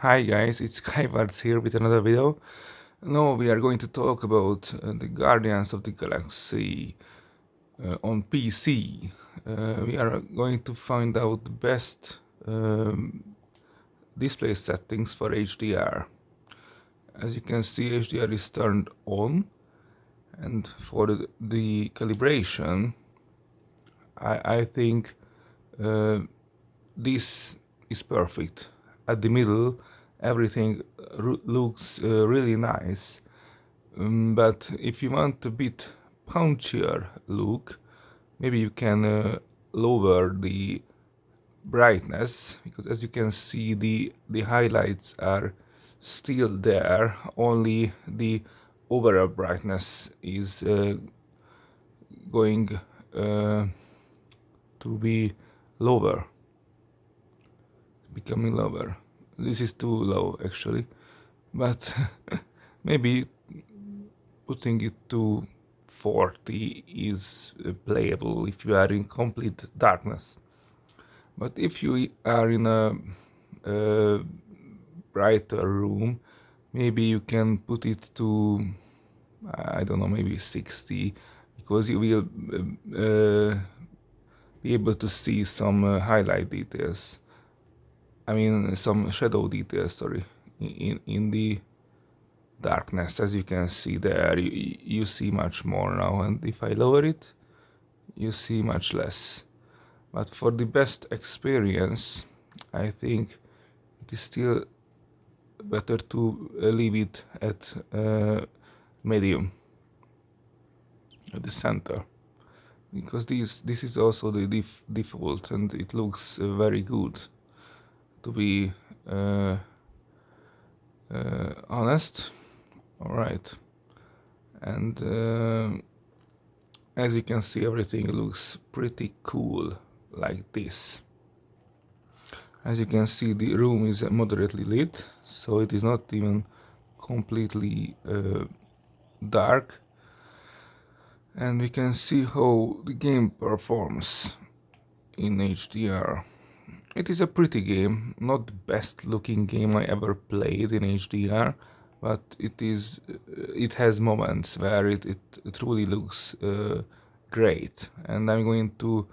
Hi guys, it's Skywards here with another video. Now we are going to talk about the Guardians of the Galaxy on PC. We are going to find out the best display settings for HDR. As you can see, HDR is turned on, and for the calibration, I think this is perfect. At the middle, everything looks really nice. But if you want a bit punchier look, maybe you can lower the brightness, because as you can see, the highlights are still there, only the overall brightness is going to be lower, becoming lower. This is too low actually, but maybe putting it to 40 is playable if you are in complete darkness. But if you are in a brighter room, maybe you can put it to, I don't know, maybe 60, because you will be able to see some highlight details. I mean, some shadow details, sorry, in the darkness. As you can see there, you see much more now, and if I lower it, you see much less. But for the best experience, I think it is still better to leave it at medium, at the center, because this is also the default, and it looks very good, to be honest. All right, and as you can see, everything looks pretty cool like this. As you can see, the room is moderately lit, so it is not even completely dark, and we can see how the game performs in HDR. It is a pretty game, not the best looking game I ever played in HDR, but it has moments where it truly looks great, and I'm going to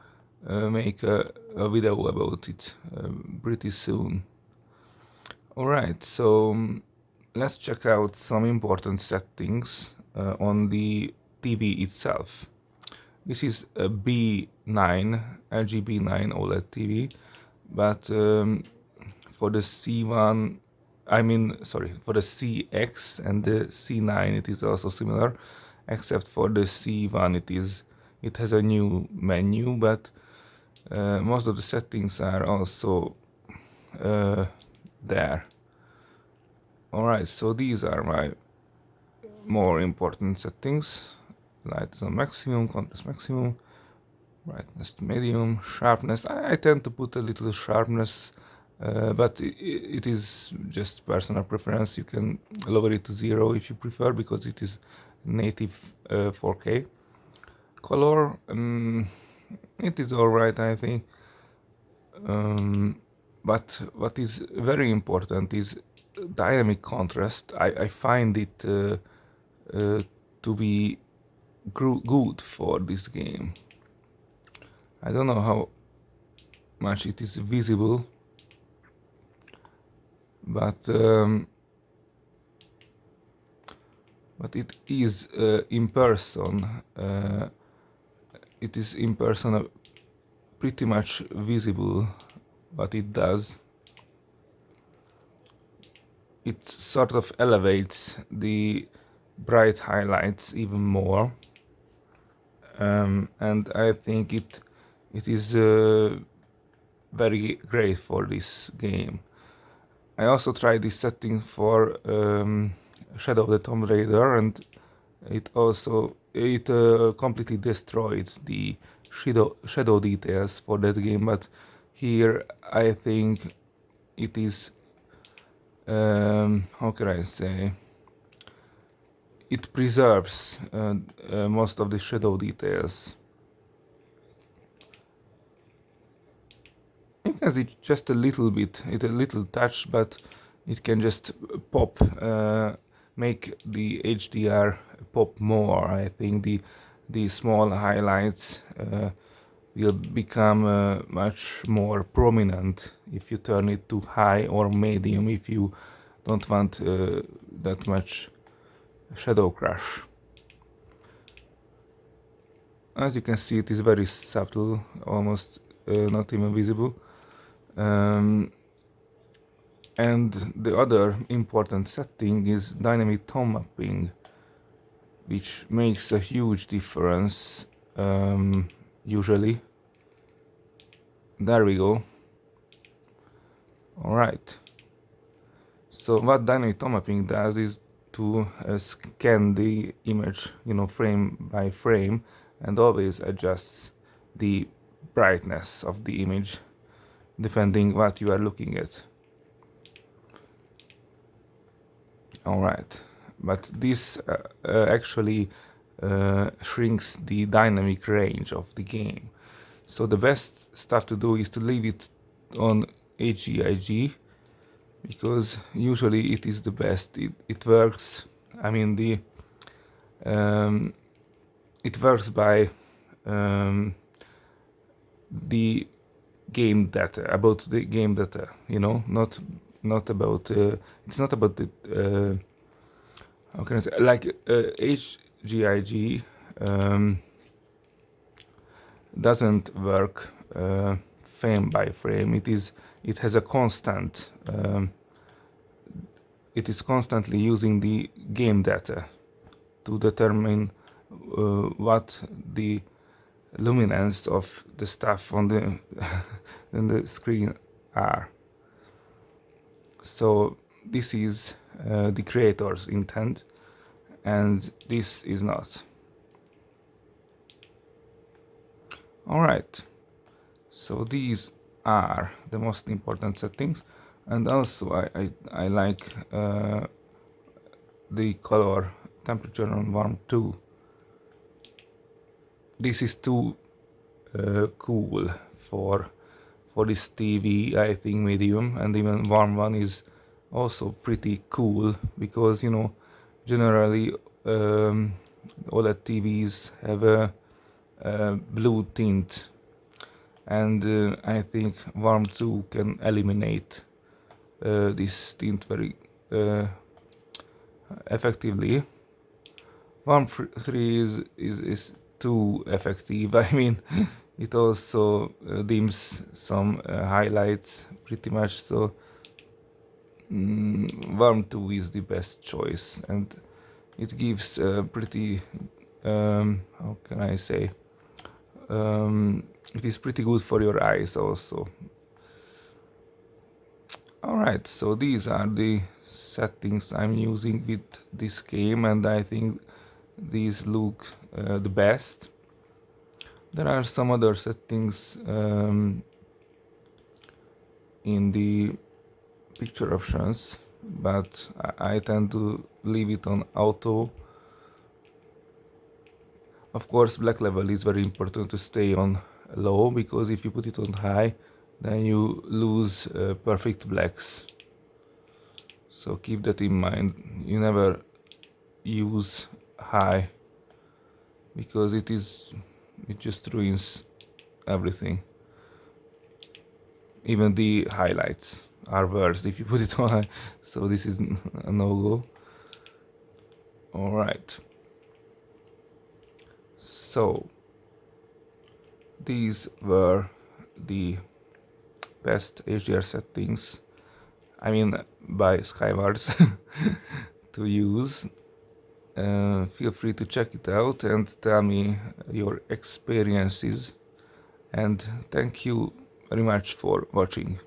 make a video about it pretty soon. Alright, so let's check out some important settings on the TV itself. This is a B9, LG B9 OLED TV, but for the C1, for the CX and the C9 it is also similar, except for the C1 it has a new menu, but most of the settings are also there. Alright, so these are my more important settings. Light is on maximum, contrast maximum, brightness medium, sharpness. I tend to put a little sharpness, but it is just personal preference. You can lower it to 0 if you prefer, because it is native 4K. Color, it is alright, I think. But what is very important is dynamic contrast. I find it to be good for this game. I don't know how much it is visible, but it is in person. It is in person pretty much visible what it does. It sort of elevates the bright highlights even more, and I think it is very great for this game. I also tried this setting for Shadow of the Tomb Raider, and it completely destroyed the shadow details for that game, but here I think it is, how can I say, it preserves most of the shadow details. It has it just a little bit, a little touch, but it can just pop, make the HDR pop more. I think the small highlights will become much more prominent if you turn it to high or medium, if you don't want that much shadow crush. As you can see, it is very subtle, almost not even visible. And the other important setting is dynamic tone mapping, which makes a huge difference usually. There we go. Alright. So what dynamic tone mapping does is to scan the image, frame by frame, and always adjusts the brightness of the image depending what you are looking at. Alright, but this actually shrinks the dynamic range of the game. So the best stuff to do is to leave it on HGIG, because usually it is the best. It works. I mean, it works by the game data, about the game data, not about it's not about the how can I say, like HGIG doesn't work frame by frame. It has a constant, it is constantly using the game data to determine what the luminance of the stuff on the on the screen are. So this is the creator's intent, and this is not. Alright, so these are the most important settings, and also I like the color temperature on warm 2. This is too cool for this TV, I think medium, and even warm 1 is also pretty cool, because generally OLED TVs have a blue tint, and I think warm 2 can eliminate this tint very effectively. Warm 3 is too effective. I mean, it also dims some highlights pretty much, so warm 2 is the best choice, and it gives pretty how can I say, it is pretty good for your eyes also. Alright, so these are the settings I'm using with this game, and I think these look the best. There are some other settings in the picture options, but I tend to leave it on auto. Of course, black level is very important to stay on low, because if you put it on high, then you lose perfect blacks. So keep that in mind. You never use high, because it just ruins everything. Even the highlights are worse if you put it on high, so this is a no-go. Alright, so these were the best HDR settings, I mean by Skywards, to use. Feel free to check it out and tell me your experiences, and thank you very much for watching.